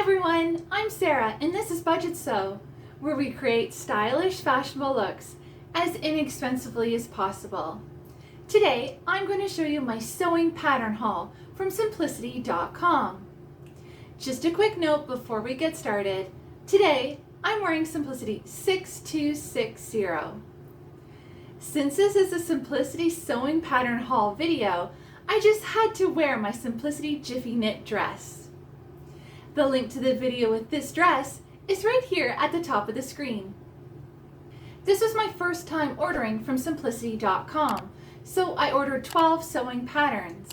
Hi everyone, I'm Sarah and this is Budgetsew, where we create stylish, fashionable looks as inexpensively as possible. Today, I'm going to show you my sewing pattern haul from simplicity.com. Just a quick note before we get started. Today, I'm wearing Simplicity 6260. Since this is a Simplicity sewing pattern haul video, I just had to wear my Simplicity Jiffy Knit dress. The link to the video with this dress is right here at the top of the screen. This was my first time ordering from simplicity.com, so I ordered 12 sewing patterns.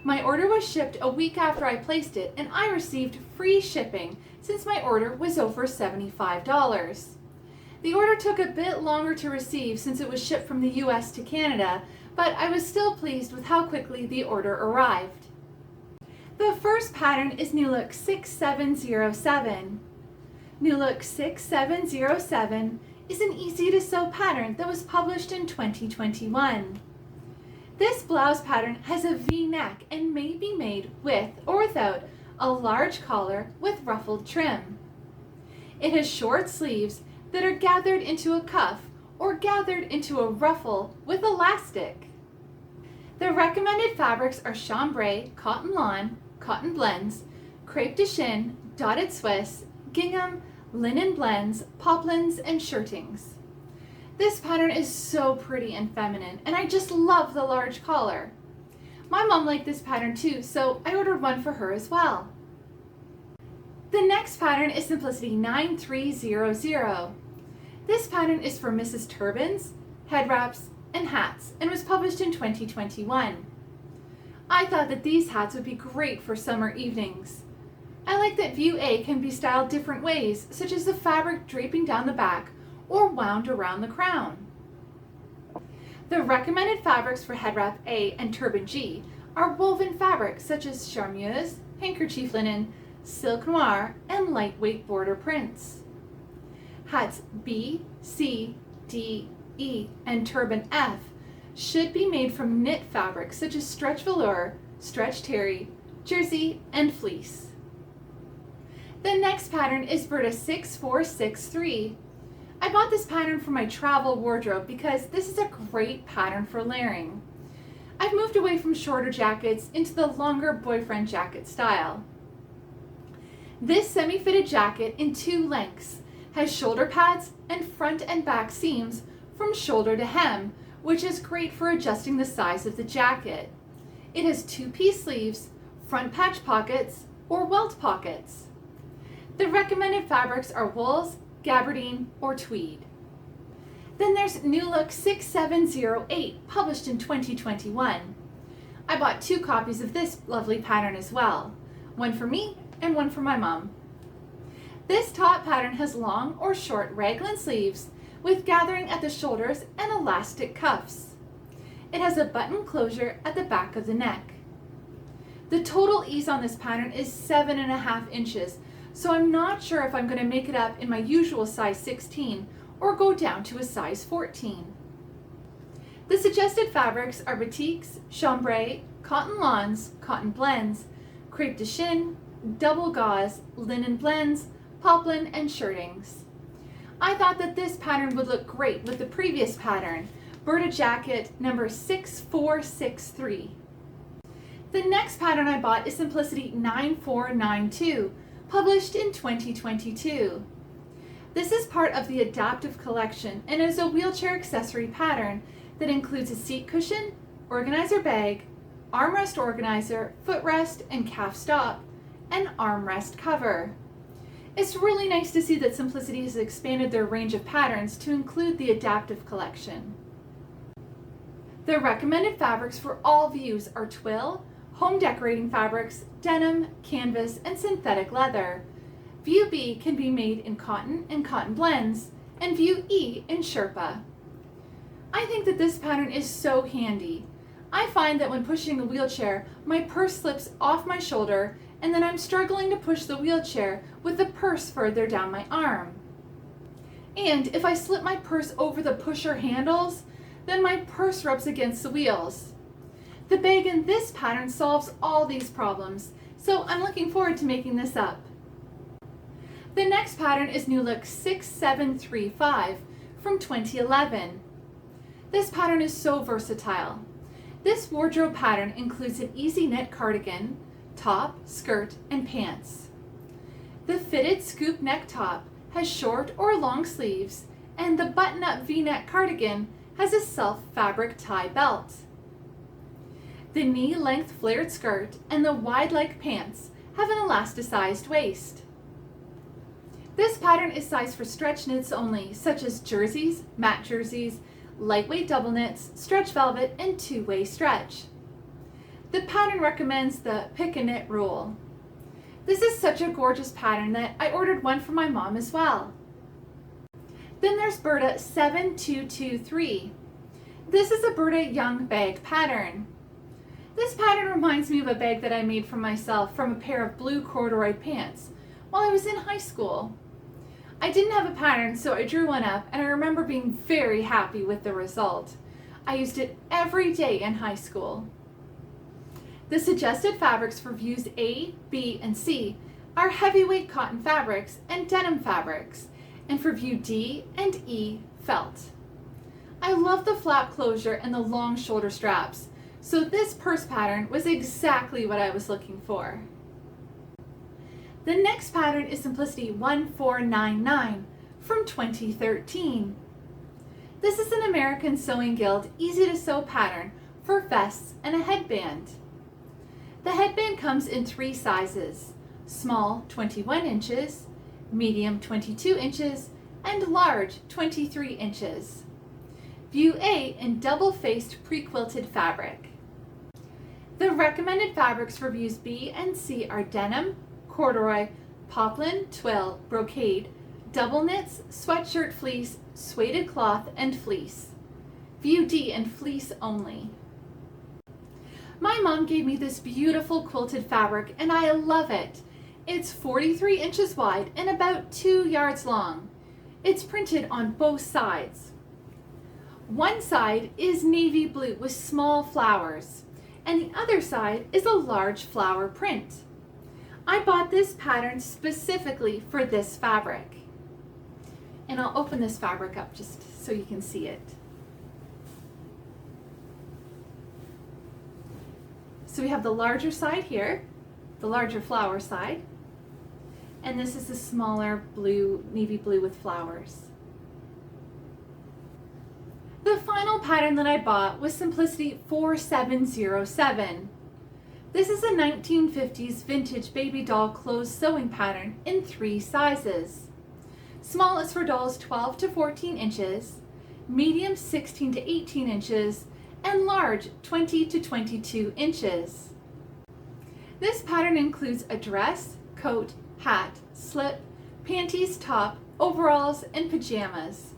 My order was shipped a week after I placed it, and I received free shipping since my order was over $75. The order took a bit longer to receive since it was shipped from the US to Canada, but I was still pleased with how quickly the order arrived. The first pattern is New Look 6707. New Look 6707 is an easy to sew pattern that was published in 2021. This blouse pattern has a V-neck and may be made with or without a large collar with ruffled trim. It has short sleeves that are gathered into a cuff or gathered into a ruffle with elastic. The recommended fabrics are chambray, cotton lawn, cotton blends, crepe de chine, dotted Swiss, gingham, linen blends, poplins, and shirtings. This pattern is so pretty and feminine, and I just love the large collar. My mom liked this pattern too, so I ordered one for her as well. The next pattern is Simplicity 9300. This pattern is for Mrs. Turbans, head wraps, and hats, and was published in 2021. I thought that these hats would be great for summer evenings. I like that view A can be styled different ways, such as the fabric draping down the back or wound around the crown. The recommended fabrics for head wrap A and turban G are woven fabrics such as charmeuse, handkerchief linen, silk noir, and lightweight border prints. Hats B, C, D, E, and turban F should be made from knit fabrics such as stretch velour, stretch terry, jersey, and fleece. The next pattern is Burda 6463. I bought this pattern for my travel wardrobe because this is a great pattern for layering. I've moved away from shorter jackets into the longer boyfriend jacket style. This semi-fitted jacket in 2 lengths has shoulder pads and front and back seams from shoulder to hem, which is great for adjusting the size of the jacket. It has 2-piece sleeves, front patch pockets, or welt pockets. The recommended fabrics are wools, gabardine, or tweed. Then there's New Look 6708, published in 2021. I bought 2 copies of this lovely pattern as well, one for me and one for my mom. This top pattern has long or short raglan sleeves with gathering at the shoulders and elastic cuffs. It has a button closure at the back of the neck. The total ease on this pattern is 7.5 inches, so I'm not sure if I'm going to make it up in my usual size 16 or go down to a size 14. The suggested fabrics are batiks, chambray, cotton lawns, cotton blends, crepe de chine, double gauze, linen blends, poplin, and shirtings. I thought that this pattern would look great with the previous pattern, Burda jacket number 6463. The next pattern I bought is Simplicity 9492, published in 2022. This is part of the Adaptive Collection and is a wheelchair accessory pattern that includes a seat cushion, organizer bag, armrest organizer, footrest and calf stop, and armrest cover. It's really nice to see that Simplicity has expanded their range of patterns to include the Adaptive Collection. The recommended fabrics for all views are twill, home decorating fabrics, denim, canvas, and synthetic leather. View B can be made in cotton and cotton blends, and View E in Sherpa. I think that this pattern is so handy. I find that when pushing a wheelchair, my purse slips off my shoulder and then I'm struggling to push the wheelchair with the purse further down my arm. And if I slip my purse over the pusher handles, then my purse rubs against the wheels. The bag in this pattern solves all these problems, so I'm looking forward to making this up. The next pattern is new look 6735 from 2011. This pattern is so versatile. This wardrobe pattern includes an easy knit cardigan, top, skirt, and pants. The fitted scoop neck top has short or long sleeves, and the button-up V-neck cardigan has a self-fabric tie belt. The knee-length flared skirt and the wide-leg pants have an elasticized waist. This pattern is sized for stretch knits only, such as jerseys, mat jerseys, lightweight double knits, stretch velvet, and two-way stretch. The pattern recommends the pick a knit rule. This is such a gorgeous pattern that I ordered one for my mom as well. Then there's Burda 7223. This is a Burda young bag pattern. This pattern reminds me of a bag that I made for myself from a pair of blue corduroy pants while I was in high school. I didn't have a pattern, so I drew one up, and I remember being very happy with the result. I used it every day in high school. The suggested fabrics for views A, B, and C are heavyweight cotton fabrics and denim fabrics, and for view D and E, felt. I love the flap closure and the long shoulder straps, so this purse pattern was exactly what I was looking for. The next pattern is Simplicity 1499 from 2013. This is an American Sewing Guild easy to sew pattern for vests and a headband. The headband comes in 3 sizes: small 21 inches, medium 22 inches, and large 23 inches. View A in double-faced pre-quilted fabric. The recommended fabrics for views B and C are denim, corduroy, poplin, twill, brocade, double knits, sweatshirt fleece, suede cloth, and fleece. View D in fleece only. My mom gave me this beautiful quilted fabric and I love it. It's 43 inches wide and about 2 yards long. It's printed on both sides. One side is navy blue with small flowers, and the other side is a large flower print. I bought this pattern specifically for this fabric. And I'll open this fabric up just so you can see it. So we have the larger side here, the larger flower side, and this is the smaller blue, navy blue with flowers. The final pattern that I bought was Simplicity 4707. This is a 1950s vintage baby doll clothes sewing pattern in 3 sizes. Small is for dolls 12 to 14 inches, medium 16 to 18 inches, and large 20 to 22 inches. This pattern includes a dress, coat, hat, slip, panties, top, overalls, and pajamas.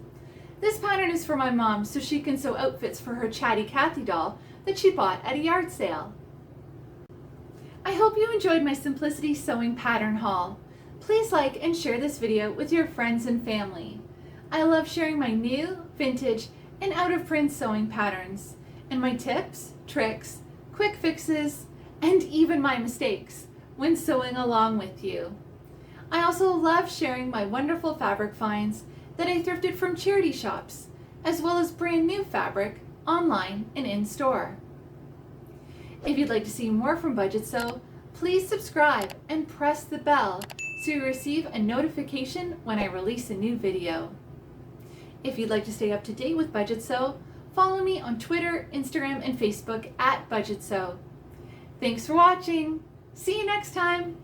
This pattern is for my mom so she can sew outfits for her Chatty Cathy doll that she bought at a yard sale. I hope you enjoyed my Simplicity sewing pattern haul. Please like and share this video with your friends and family. I love sharing my new, vintage, and out-of-print sewing patterns, and my tips, tricks, quick fixes, and even my mistakes when sewing along with you. I also love sharing my wonderful fabric finds that I thrifted from charity shops, as well as brand new fabric online and in store. If you'd like to see more from Budgetsew, please subscribe and press the bell so you receive a notification when I release a new video. If you'd like to stay up to date with Budgetsew, follow me on Twitter, Instagram, and Facebook at Budgetsew. Thanks for watching. See you next time.